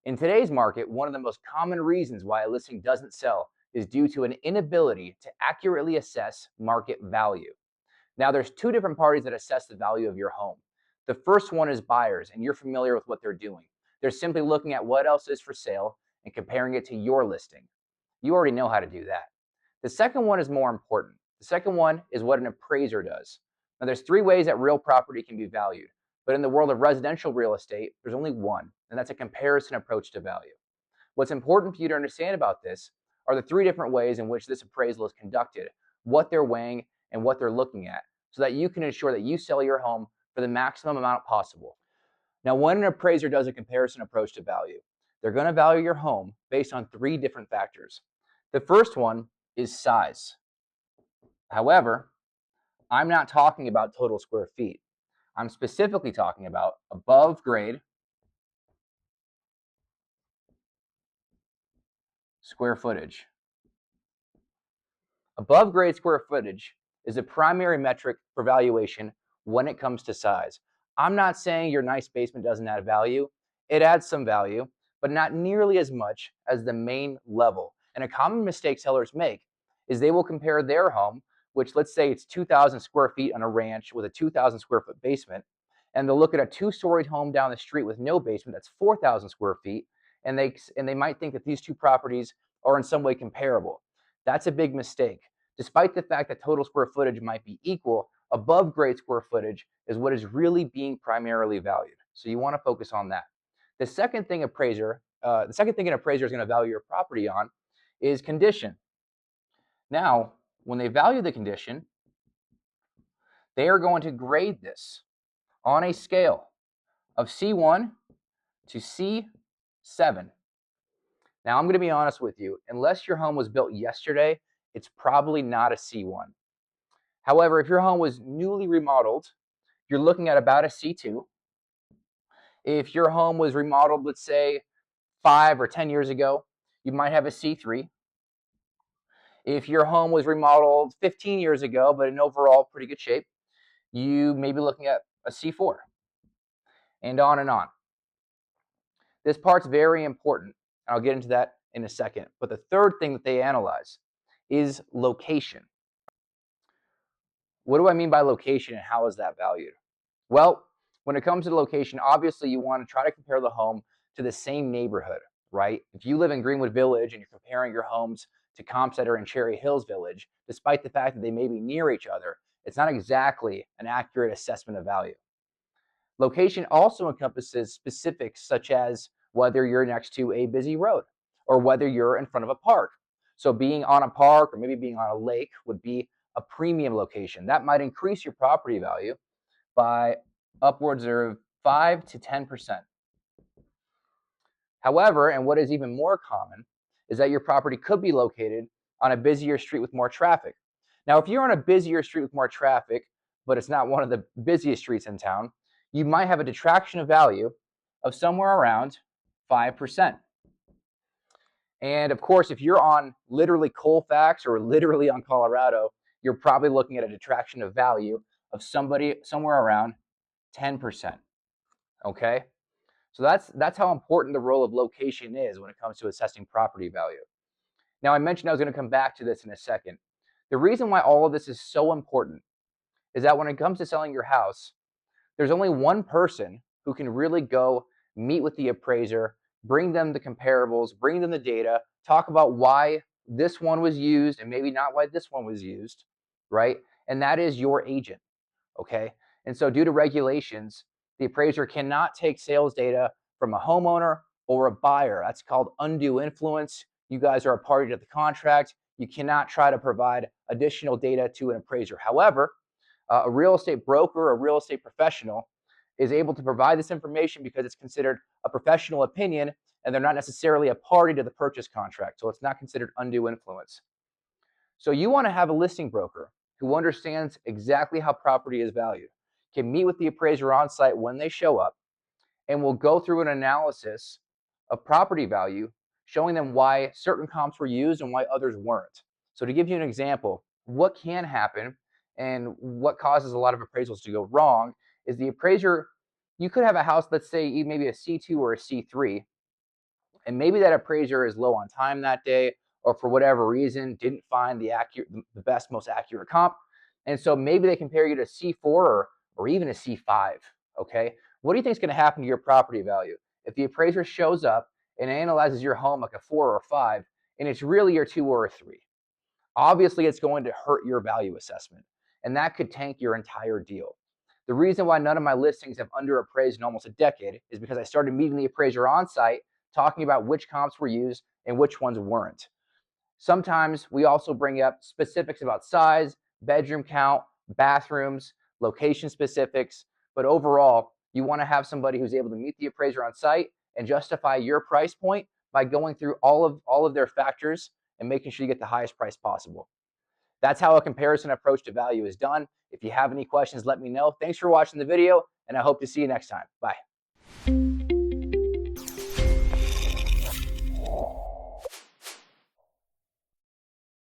In today's market, one of the most common reasons why a listing doesn't sell is due to an inability to accurately assess market value. Now, there's two different parties that assess the value of your home. The first one is buyers, and you're familiar with what they're doing. They're simply looking at what else is for sale and comparing it to your listing. You already know how to do that. The second one is more important. The second one is what an appraiser does. Now, there's three ways that real property can be valued, but in the world of residential real estate, there's only one, and that's a comparison approach to value. What's important for you to understand about this are the three different ways in which this appraisal is conducted, what they're weighing, and what they're looking at, so that you can ensure that you sell your home for the maximum amount possible. Now, when an appraiser does a comparison approach to value, they're going to value your home based on three different factors. The first one is size. However, I'm not talking about total square feet. I'm specifically talking about above grade square footage. Above grade square footage is a primary metric for valuation when it comes to size. I'm not saying your nice basement doesn't add value. It adds some value, but not nearly as much as the main level. And a common mistake sellers make is they will compare their home, which let's say it's 2,000 square feet on a ranch with a 2,000 square foot basement, and they'll look at a two-storied home down the street with no basement that's 4,000 square feet, and they might think that these two properties are in some way comparable. That's a big mistake. Despite the fact that total square footage might be equal, above grade square footage is what is really being primarily valued. So you want to focus on that. The second thing an appraiser is going to value your property on is condition. Now, when they value the condition, they are going to grade this on a scale of C1 to C7. Now, I'm going to be honest with you. Unless your home was built yesterday, it's probably not a C1. However, if your home was newly remodeled, you're looking at about a C2. If your home was remodeled, let's say 5 or 10 years ago, you might have a C3. If your home was remodeled 15 years ago, but in overall pretty good shape, you may be looking at a C4, and on and on. This part's very important. I'll get into that in a second. But the third thing that they analyze is location. What do I mean by location and how is that valued? Well, when it comes to location, obviously you want to try to compare the home to the same neighborhood, right? If you live in Greenwood Village and you're comparing your homes to Compsetter and Cherry Hills Village, despite the fact that they may be near each other, it's not exactly an accurate assessment of value. Location also encompasses specifics such as whether you're next to a busy road or whether you're in front of a park. So being on a park or maybe being on a lake would be a premium location. That might increase your property value by upwards of 5 to 10%. However, and what is even more common, is that your property could be located on a busier street with more traffic. Now, if you're on a busier street with more traffic, but it's not one of the busiest streets in town, you might have a detraction of value of somewhere around 5%. And of course, if you're on literally Colfax or literally on Colorado, you're probably looking at a detraction of value of somewhere around 10%. Okay? So that's how important the role of location is when it comes to assessing property value. Now, I mentioned I was going to come back to this in a second. The reason why all of this is so important is that when it comes to selling your house, there's only one person who can really go meet with the appraiser, bring them the comparables, bring them the data, talk about why this one was used and maybe not why this one was used, right? And that is your agent, okay? And so due to regulations, the appraiser cannot take sales data from a homeowner or a buyer. That's called undue influence. You guys are a party to the contract. You cannot try to provide additional data to an appraiser. However, a real estate broker, a real estate professional is able to provide this information because it's considered a professional opinion and they're not necessarily a party to the purchase contract. So it's not considered undue influence. So you want to have a listing broker who understands exactly how property is valued, can meet with the appraiser on site when they show up, and will go through an analysis of property value, showing them why certain comps were used and why others weren't. So to give you an example, what can happen and what causes a lot of appraisals to go wrong is the appraiser, you could have a house, let's say maybe a C2 or a C3, And maybe that appraiser is low on time that day, or for whatever reason didn't find the best, most accurate comp. And so maybe they compare you to C4 or even a C5. Okay, what do you think is going to happen to your property value if the appraiser shows up and analyzes your home like a 4 or a 5, and it's really your 2 or a 3? Obviously, it's going to hurt your value assessment, and that could tank your entire deal. The reason why none of my listings have underappraised in almost a decade is because I started meeting the appraiser on site, talking about which comps were used and which ones weren't. Sometimes we also bring up specifics about size, bedroom count, bathrooms, location specifics, but overall, you want to have somebody who's able to meet the appraiser on site and justify your price point by going through all of their factors and making sure you get the highest price possible. That's how a comparison approach to value is done. If you have any questions, let me know. Thanks for watching the video, and I hope to see you next time. Bye.